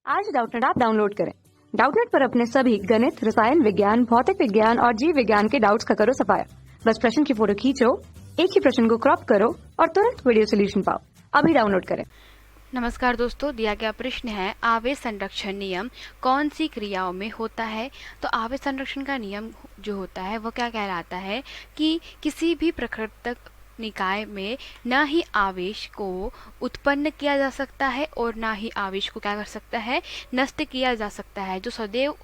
आज Doubtnut app download करें। Doubtnut पर अपने सभी गणित, रसायन विज्ञान, भौतिक विज्ञान और जीव विज्ञान के डाउट्स का करो सफाया। बस प्रश्न की फोटो खींचो, एक ही प्रश्न को क्रॉप करो और तुरंत वीडियो सोल्यूशन पाओ। अभी डाउनलोड करें। नमस्कार दोस्तों, दिया गया प्रश्न है आवेश संरक्षण नियम कौन सी क्रियाओं में होता है। तो आवेश संरक्षण का नियम जो होता है वो क्या कहलाता है कि किसी भी प्राकृतिक निकाय में न ही आवेश को उत्पन्न किया जा सकता है और ना ही आवेश को क्या कर सकता है, नष्ट किया जा सकता है। जो सदैव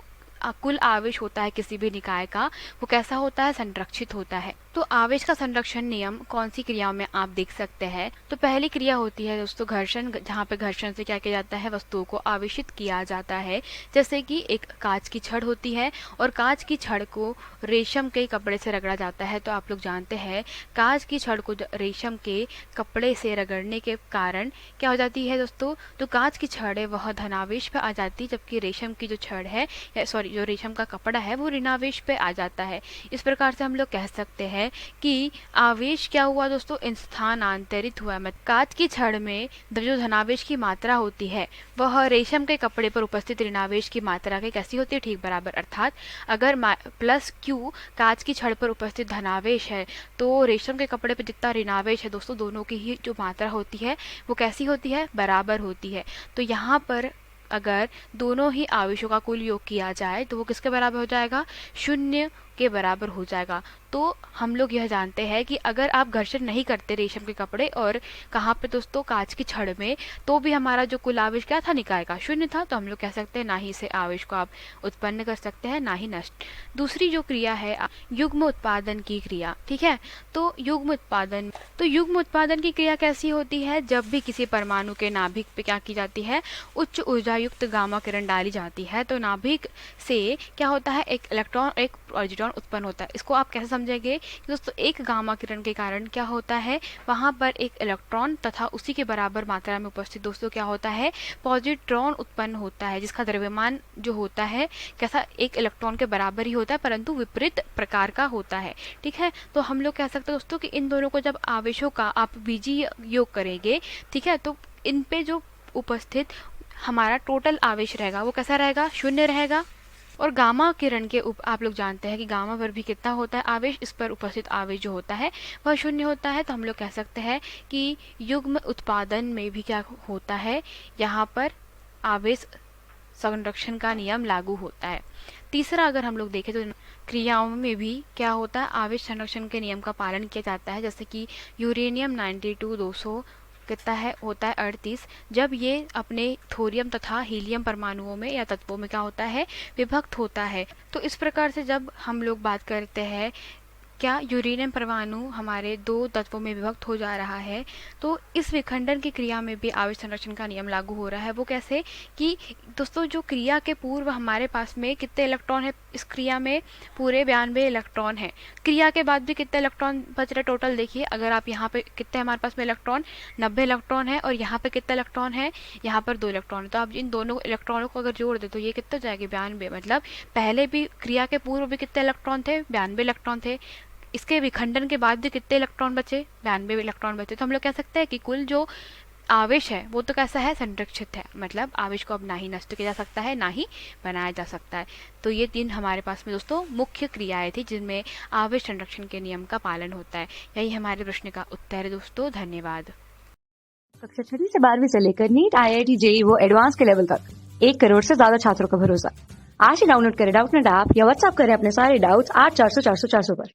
कुल आवेश होता है किसी भी निकाय का, वो कैसा होता है, संरक्षित होता है। तो आवेश का संरक्षण नियम कौन सी क्रियाओं में आप देख सकते हैं। तो पहली क्रिया होती है दोस्तों घर्षण, जहाँ पे घर्षण से क्या किया जाता है, वस्तुओं को आवेशित किया जाता है। जैसे कि एक कांच की छड़ होती है और कांच की छड़ को रेशम के कपड़े से रगड़ा जाता है। तो आप लोग जानते हैं कांच की छड़ को रेशम के कपड़े से रगड़ने के कारण क्या हो जाती है दोस्तों, तो कांच की छड़ है वह धनावेश पे आ जाती है, जबकि रेशम की जो छड़ है, सॉरी जो रेशम का कपड़ा है, वो ऋणावेश पे आ जाता है। इस प्रकार से हम लोग कह सकते हैं कि आवेश क्या हुआ दोस्तों, स्थानांतरित हुआ। कांच की छड़ में जो धनावेश की मात्रा होती है वह रेशम के कपड़े पर उपस्थित ऋणावेश की मात्रा के कैसी होती है, ठीक बराबर। अर्थात अगर प्लस क्यू कांच की छड़ पर उपस्थित धनावेश है तो रेशम के कपड़े पर जितना ऋणावेश है दोस्तों, दोनों की ही जो मात्रा होती है वो कैसी होती है, बराबर होती है। तो यहाँ पर अगर दोनों ही आवेशों का कुल योग किया जाए तो वो किसके बराबर हो जाएगा, शून्य के बराबर हो जाएगा। तो हम लोग यह जानते हैं कि अगर आप घर्षण नहीं करते रेशम के कपड़े और कहाँ पे दोस्तों, कांच की छड़ में, तो भी हमारा जो कुल आवेश क्या था, निकाय का शून्य था। तो हम लोग कह सकते हैं ना ही इसे आवेश को आप उत्पन्न कर सकते हैं ना ही नष्ट। दूसरी जो क्रिया है युग्म उत्पादन की क्रिया, ठीक है। तो युग्म उत्पादन की क्रिया कैसी होती है, जब भी किसी परमाणु के नाभिक पे क्या की जाती है, उच्च ऊर्जा युक्त गामा किरण डाली जाती है, तो नाभिक से क्या होता है, एक इलेक्ट्रॉन एक प्रोटॉन उत्पन्न होता है। इसको आप कैसे समझेंगे कि दोस्तों एक गामा किरण के कारण क्या होता है, वहां पर एक इलेक्ट्रॉन तथा उसी के बराबर मात्रा में उपस्थित दोस्तों क्या होता है, पॉजिट्रॉन उत्पन्न होता है, जिसका द्रव्यमान जो होता है कैसा, एक इलेक्ट्रॉन के बराबर ही होता है परंतु विपरीत प्रकार का होता है, ठीक है। तो हम लोग कह सकते हैं दोस्तों कि इन दोनों को जब आवेशों का आप बीजीय योग करेंगे, ठीक है, तो इन पे जो उपस्थित हमारा टोटल आवेश रहेगा वो कैसा रहेगा, शून्य रहेगा। और गामा किरण के आप लोग जानते हैं कि गामा पर भी कितना होता है आवेश, इस पर उपस्थित आवेश जो होता है वह शून्य होता है। तो हम लोग कह सकते हैं कि युग्म उत्पादन में भी क्या होता है, यहाँ पर आवेश संरक्षण का नियम लागू होता है। तीसरा अगर हम लोग देखें तो क्रियाओं में भी क्या होता है, आवेश संरक्षण के नियम का पालन किया जाता है। जैसे कि यूरेनियम 92 200 कितना है, होता है 38, जब ये अपने थोरियम तथा हीलियम परमाणुओं में या तत्वों में क्या होता है, विभक्त होता है। तो इस प्रकार से जब हम लोग बात करते हैं क्या यूरेनियम परमाणु हमारे दो तत्वों में विभक्त हो जा रहा है, तो इस विखंडन की क्रिया में भी आवेश संरक्षण का नियम लागू हो रहा है। वो कैसे कि दोस्तों जो क्रिया के पूर्व हमारे पास में कितने इलेक्ट्रॉन है, इस क्रिया में पूरे 92 इलेक्ट्रॉन है। क्रिया के बाद भी कितने इलेक्ट्रॉन बच रहे टोटल, देखिए अगर आप यहाँ पे कितने हमारे पास में इलेक्ट्रॉन, 90 इलेक्ट्रॉन है, और यहाँ पे कितना इलेक्ट्रॉन है, यहाँ पर 2 इलेक्ट्रॉन है। तो आप इन दोनों इलेक्ट्रॉनों को अगर जोड़ दे तो ये कितना जाएगी, 92। मतलब पहले भी क्रिया के पूर्व भी कितने इलेक्ट्रॉन थे, 92 इलेक्ट्रॉन थे। इसके विखंडन के बाद भी कितने इलेक्ट्रॉन बचे, 92 इलेक्ट्रॉन बचे। तो हम लोग कह सकते हैं कि कुल जो आवेश है वो तो कैसा है, संरक्षित है। मतलब आवेश को अब ना ही नष्ट किया जा सकता है ना ही बनाया जा सकता है। तो ये 3 हमारे पास में दोस्तों मुख्य क्रियाएं थी जिनमें आवेश संरक्षण के नियम का पालन होता है। यही हमारे प्रश्न का उत्तर है दोस्तों। धन्यवाद। कक्षा 6 से 12वीं से लेकर नीट, IIT, JEE वो एडवांस के लेवल तक 1 करोड़ से ज्यादा छात्रों का भरोसा। आज ही डाउनलोड करें डाउटनेट ऐप या व्हाट्सएप करें अपने सारे डाउट्स 8400 400 400 पर।